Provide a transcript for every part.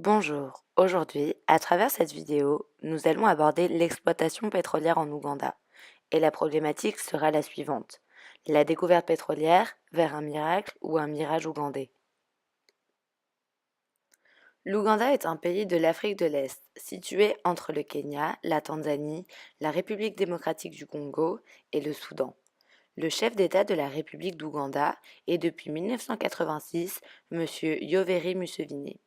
Bonjour, aujourd'hui, à travers cette vidéo, nous allons aborder l'exploitation pétrolière en Ouganda. Et la problématique sera la suivante. La découverte pétrolière vers un miracle ou un mirage ougandais. L'Ouganda est un pays de l'Afrique de l'Est, situé entre le Kenya, la Tanzanie, la République démocratique du Congo et le Soudan. Le chef d'État de la République d'Ouganda est depuis 1986 M. Yoweri Museveni.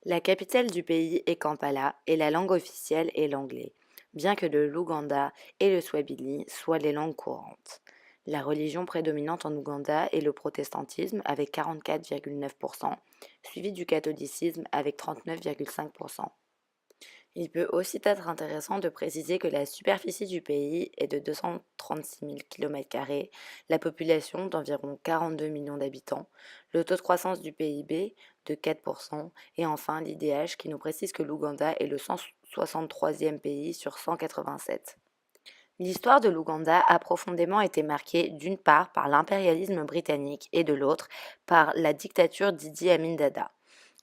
La capitale du pays est Kampala et la langue officielle est l'anglais, bien que le Luganda et le Swahili soient les langues courantes. La religion prédominante en Ouganda est le protestantisme avec 44,9%, suivi du catholicisme avec 39,5%. Il peut aussi être intéressant de préciser que la superficie du pays est de 236 000 km², la population d'environ 42 millions d'habitants, le taux de croissance du PIB de 4%, et enfin l'IDH qui nous précise que l'Ouganda est le 163e pays sur 187. L'histoire de l'Ouganda a profondément été marquée d'une part par l'impérialisme britannique et de l'autre par la dictature d'Idi Amin Dada.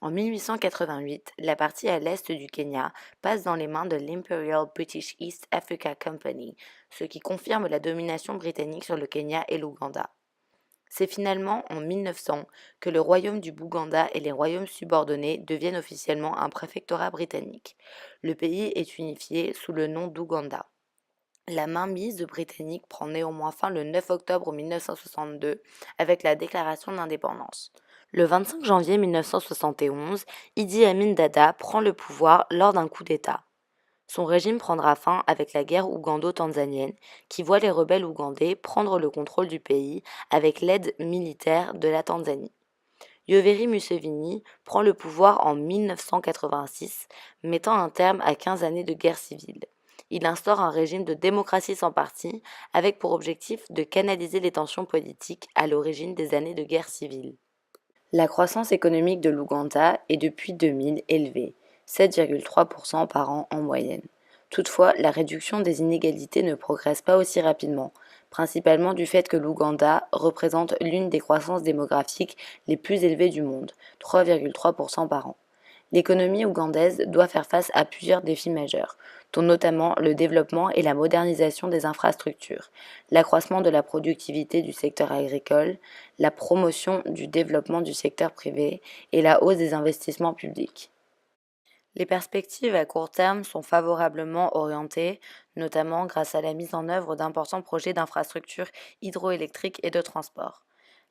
En 1888, la partie à l'est du Kenya passe dans les mains de l'Imperial British East Africa Company, ce qui confirme la domination britannique sur le Kenya et l'Ouganda. C'est finalement en 1900 que le royaume du Bouganda et les royaumes subordonnés deviennent officiellement un préfectorat britannique. Le pays est unifié sous le nom d'Ouganda. La mainmise britannique prend néanmoins fin le 9 octobre 1962 avec la déclaration d'indépendance. Le 25 janvier 1971, Idi Amin Dada prend le pouvoir lors d'un coup d'État. Son régime prendra fin avec la guerre ougando-tanzanienne qui voit les rebelles ougandais prendre le contrôle du pays avec l'aide militaire de la Tanzanie. Yoweri Museveni prend le pouvoir en 1986, mettant un terme à 15 années de guerre civile. Il instaure un régime de démocratie sans parti, avec pour objectif de canaliser les tensions politiques à l'origine des années de guerre civile. La croissance économique de l'Ouganda est depuis 2000 élevée, 7,3% par an en moyenne. Toutefois, la réduction des inégalités ne progresse pas aussi rapidement, principalement du fait que l'Ouganda représente l'une des croissances démographiques les plus élevées du monde, 3,3% par an. L'économie ougandaise doit faire face à plusieurs défis majeurs, dont notamment le développement et la modernisation des infrastructures, l'accroissement de la productivité du secteur agricole, la promotion du développement du secteur privé et la hausse des investissements publics. Les perspectives à court terme sont favorablement orientées, notamment grâce à la mise en œuvre d'importants projets d'infrastructures hydroélectriques et de transport.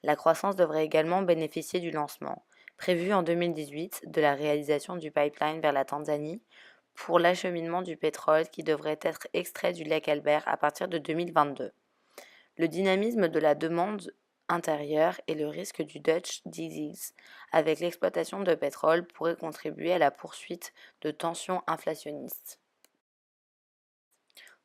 La croissance devrait également bénéficier du lancement, prévu en 2018, de la réalisation du pipeline vers la Tanzanie pour l'acheminement du pétrole qui devrait être extrait du lac Albert à partir de 2022. Le dynamisme de la demande intérieure et le risque du Dutch disease avec l'exploitation de pétrole pourraient contribuer à la poursuite de tensions inflationnistes.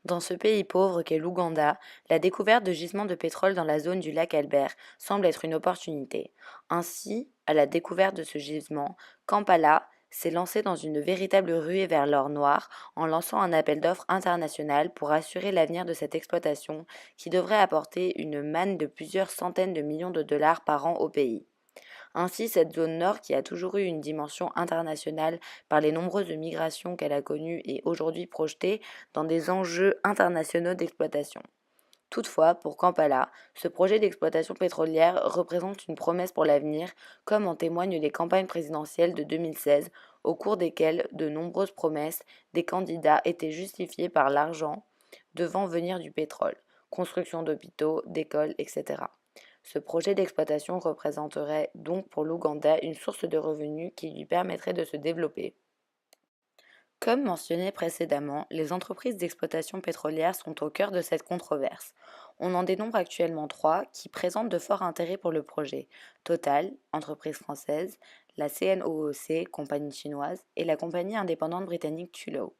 Dans ce pays pauvre qu'est l'Ouganda, la découverte de gisements de pétrole dans la zone du lac Albert semble être une opportunité. Ainsi, à la découverte de ce gisement, Kampala s'est lancé dans une véritable ruée vers l'or noir en lançant un appel d'offres international pour assurer l'avenir de cette exploitation qui devrait apporter une manne de plusieurs centaines de millions de dollars par an au pays. Ainsi, cette zone nord, qui a toujours eu une dimension internationale par les nombreuses migrations qu'elle a connues, est aujourd'hui projetée dans des enjeux internationaux d'exploitation. Toutefois, pour Kampala, ce projet d'exploitation pétrolière représente une promesse pour l'avenir, comme en témoignent les campagnes présidentielles de 2016, au cours desquelles de nombreuses promesses des candidats étaient justifiées par l'argent devant venir du pétrole, construction d'hôpitaux, d'écoles, etc. Ce projet d'exploitation représenterait donc pour l'Ouganda une source de revenus qui lui permettrait de se développer. Comme mentionné précédemment, les entreprises d'exploitation pétrolière sont au cœur de cette controverse. On en dénombre actuellement trois qui présentent de forts intérêts pour le projet: Total, entreprise française, la CNOOC, compagnie chinoise, et la compagnie indépendante britannique Tullow.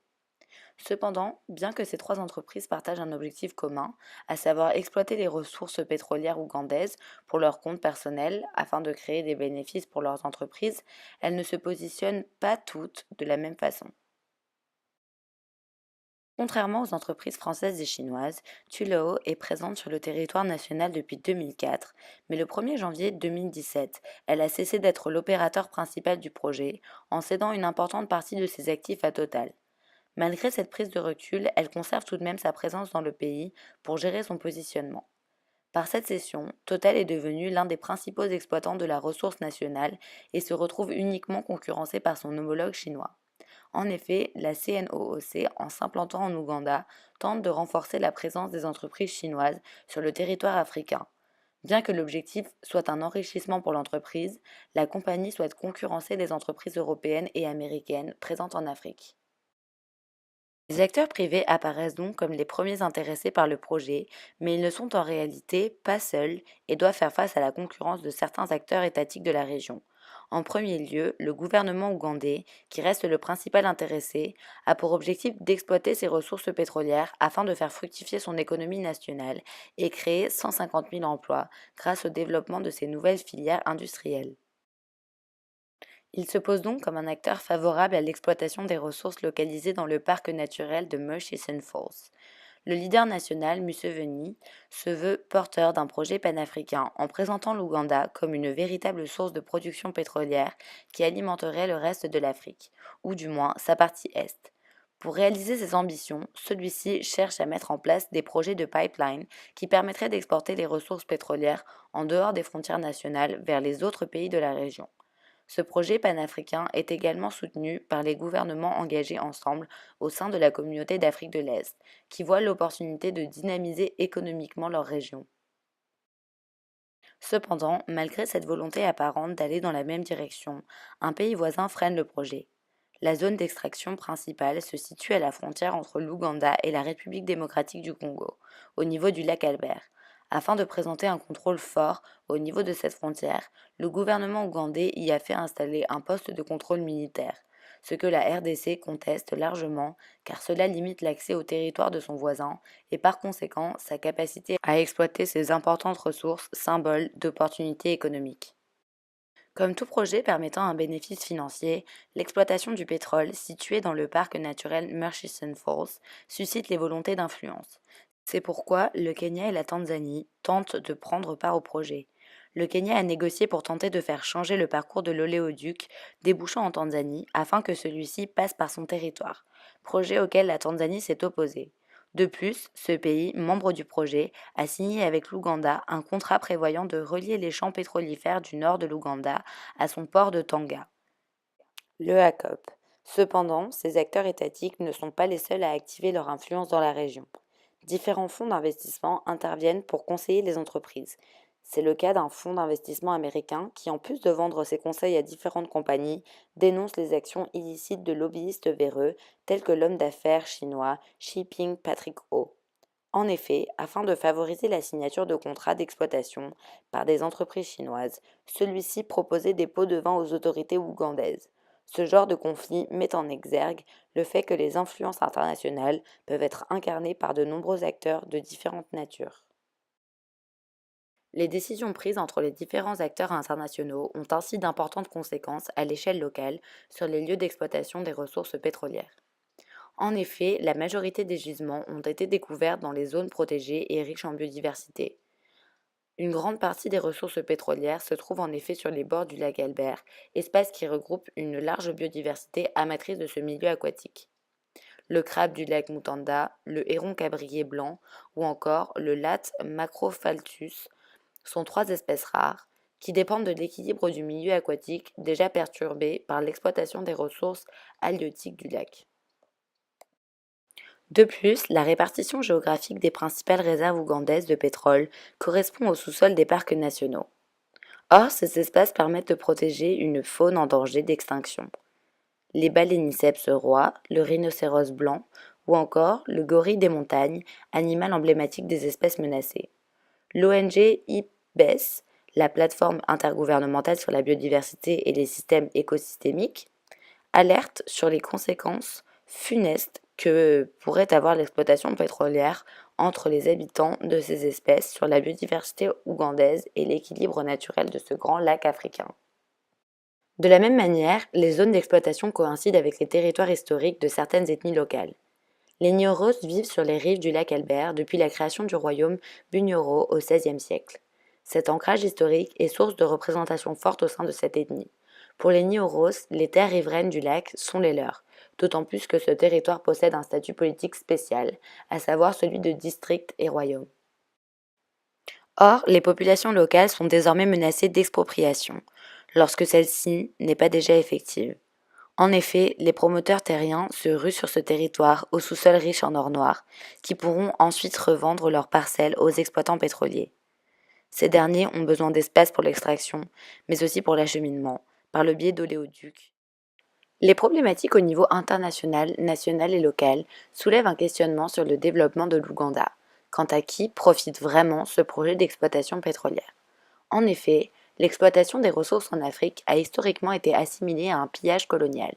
Cependant, bien que ces trois entreprises partagent un objectif commun, à savoir exploiter les ressources pétrolières ougandaises pour leur compte personnel afin de créer des bénéfices pour leurs entreprises, elles ne se positionnent pas toutes de la même façon. Contrairement aux entreprises françaises et chinoises, Tuleo est présente sur le territoire national depuis 2004, mais le 1er janvier 2017, elle a cessé d'être l'opérateur principal du projet en cédant une importante partie de ses actifs à Total. Malgré cette prise de recul, elle conserve tout de même sa présence dans le pays pour gérer son positionnement. Par cette cession, Total est devenu l'un des principaux exploitants de la ressource nationale et se retrouve uniquement concurrencé par son homologue chinois. En effet, la CNOOC, en s'implantant en Ouganda, tente de renforcer la présence des entreprises chinoises sur le territoire africain. Bien que l'objectif soit un enrichissement pour l'entreprise, la compagnie souhaite concurrencer les entreprises européennes et américaines présentes en Afrique. Les acteurs privés apparaissent donc comme les premiers intéressés par le projet, mais ils ne sont en réalité pas seuls et doivent faire face à la concurrence de certains acteurs étatiques de la région. En premier lieu, le gouvernement ougandais, qui reste le principal intéressé, a pour objectif d'exploiter ses ressources pétrolières afin de faire fructifier son économie nationale et créer 150 000 emplois grâce au développement de ces nouvelles filières industrielles. Il se pose donc comme un acteur favorable à l'exploitation des ressources localisées dans le parc naturel de Murchison Falls. Le leader national, Museveni, se veut porteur d'un projet panafricain en présentant l'Ouganda comme une véritable source de production pétrolière qui alimenterait le reste de l'Afrique, ou du moins sa partie est. Pour réaliser ses ambitions, celui-ci cherche à mettre en place des projets de pipeline qui permettraient d'exporter les ressources pétrolières en dehors des frontières nationales vers les autres pays de la région. Ce projet panafricain est également soutenu par les gouvernements engagés ensemble au sein de la communauté d'Afrique de l'Est, qui voient l'opportunité de dynamiser économiquement leur région. Cependant, malgré cette volonté apparente d'aller dans la même direction, un pays voisin freine le projet. La zone d'extraction principale se situe à la frontière entre l'Ouganda et la République démocratique du Congo, au niveau du lac Albert. Afin de présenter un contrôle fort au niveau de cette frontière, le gouvernement ougandais y a fait installer un poste de contrôle militaire, ce que la RDC conteste largement car cela limite l'accès au territoire de son voisin et par conséquent sa capacité à exploiter ces importantes ressources, symboles d'opportunités économiques. Comme tout projet permettant un bénéfice financier, l'exploitation du pétrole, située dans le parc naturel Murchison Falls, suscite les volontés d'influence. C'est pourquoi le Kenya et la Tanzanie tentent de prendre part au projet. Le Kenya a négocié pour tenter de faire changer le parcours de l'oléoduc débouchant en Tanzanie afin que celui-ci passe par son territoire, projet auquel la Tanzanie s'est opposée. De plus, ce pays, membre du projet, a signé avec l'Ouganda un contrat prévoyant de relier les champs pétrolifères du nord de l'Ouganda à son port de Tanga, le HACOP. Cependant, ces acteurs étatiques ne sont pas les seuls à activer leur influence dans la région. Différents fonds d'investissement interviennent pour conseiller les entreprises. C'est le cas d'un fonds d'investissement américain qui, en plus de vendre ses conseils à différentes compagnies, dénonce les actions illicites de lobbyistes véreux tels que l'homme d'affaires chinois Xi Jinping Patrick Ho. En effet, afin de favoriser la signature de contrats d'exploitation par des entreprises chinoises, celui-ci proposait des pots de vin aux autorités ougandaises. Ce genre de conflit met en exergue le fait que les influences internationales peuvent être incarnées par de nombreux acteurs de différentes natures. Les décisions prises entre les différents acteurs internationaux ont ainsi d'importantes conséquences à l'échelle locale sur les lieux d'exploitation des ressources pétrolières. En effet, la majorité des gisements ont été découverts dans les zones protégées et riches en biodiversité. Une grande partie des ressources pétrolières se trouve en effet sur les bords du lac Albert, espace qui regroupe une large biodiversité amatrice de ce milieu aquatique. Le crabe du lac Mutanda, le héron cabrier blanc ou encore le latte Macrophaltus sont trois espèces rares qui dépendent de l'équilibre du milieu aquatique déjà perturbé par l'exploitation des ressources halieutiques du lac. De plus, la répartition géographique des principales réserves ougandaises de pétrole correspond au sous-sol des parcs nationaux. Or, ces espaces permettent de protéger une faune en danger d'extinction. Les baléniceps rois, le rhinocéros blanc ou encore le gorille des montagnes, animal emblématique des espèces menacées. L'ONG IPBES, la plateforme intergouvernementale sur la biodiversité et les systèmes écosystémiques, alerte sur les conséquences funestes que pourrait avoir l'exploitation pétrolière entre les habitants de ces espèces sur la biodiversité ougandaise et l'équilibre naturel de ce grand lac africain. De la même manière, les zones d'exploitation coïncident avec les territoires historiques de certaines ethnies locales. Les Nyoros vivent sur les rives du lac Albert depuis la création du royaume Bunyoro au XVIe siècle. Cet ancrage historique est source de représentation forte au sein de cette ethnie. Pour les Nyoros, les terres riveraines du lac sont les leurs, d'autant plus que ce territoire possède un statut politique spécial, à savoir celui de district et royaume. Or, les populations locales sont désormais menacées d'expropriation, lorsque celle-ci n'est pas déjà effective. En effet, les promoteurs terriens se ruent sur ce territoire au sous-sol riche en or noir, qui pourront ensuite revendre leurs parcelles aux exploitants pétroliers. Ces derniers ont besoin d'espace pour l'extraction, mais aussi pour l'acheminement, par le biais d'oléoducs. Les problématiques au niveau international, national et local soulèvent un questionnement sur le développement de l'Ouganda. Quant à qui profite vraiment ce projet d'exploitation pétrolière? En effet, l'exploitation des ressources en Afrique a historiquement été assimilée à un pillage colonial.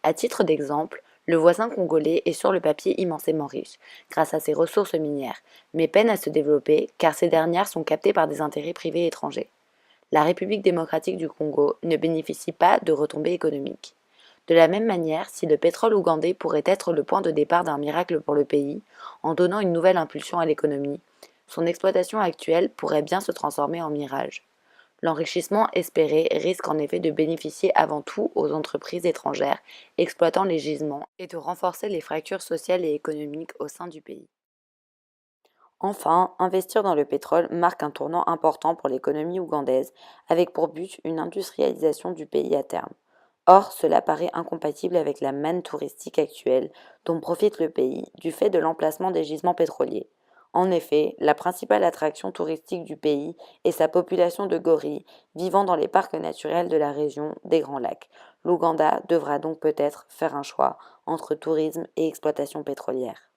À titre d'exemple, le voisin congolais est sur le papier immensément riche, grâce à ses ressources minières, mais peine à se développer car ces dernières sont captées par des intérêts privés étrangers. La République démocratique du Congo ne bénéficie pas de retombées économiques. De la même manière, si le pétrole ougandais pourrait être le point de départ d'un miracle pour le pays, en donnant une nouvelle impulsion à l'économie, son exploitation actuelle pourrait bien se transformer en mirage. L'enrichissement espéré risque en effet de bénéficier avant tout aux entreprises étrangères exploitant les gisements et de renforcer les fractures sociales et économiques au sein du pays. Enfin, investir dans le pétrole marque un tournant important pour l'économie ougandaise, avec pour but une industrialisation du pays à terme. Or, cela paraît incompatible avec la manne touristique actuelle dont profite le pays du fait de l'emplacement des gisements pétroliers. En effet, la principale attraction touristique du pays est sa population de gorilles vivant dans les parcs naturels de la région des Grands Lacs. L'Ouganda devra donc peut-être faire un choix entre tourisme et exploitation pétrolière.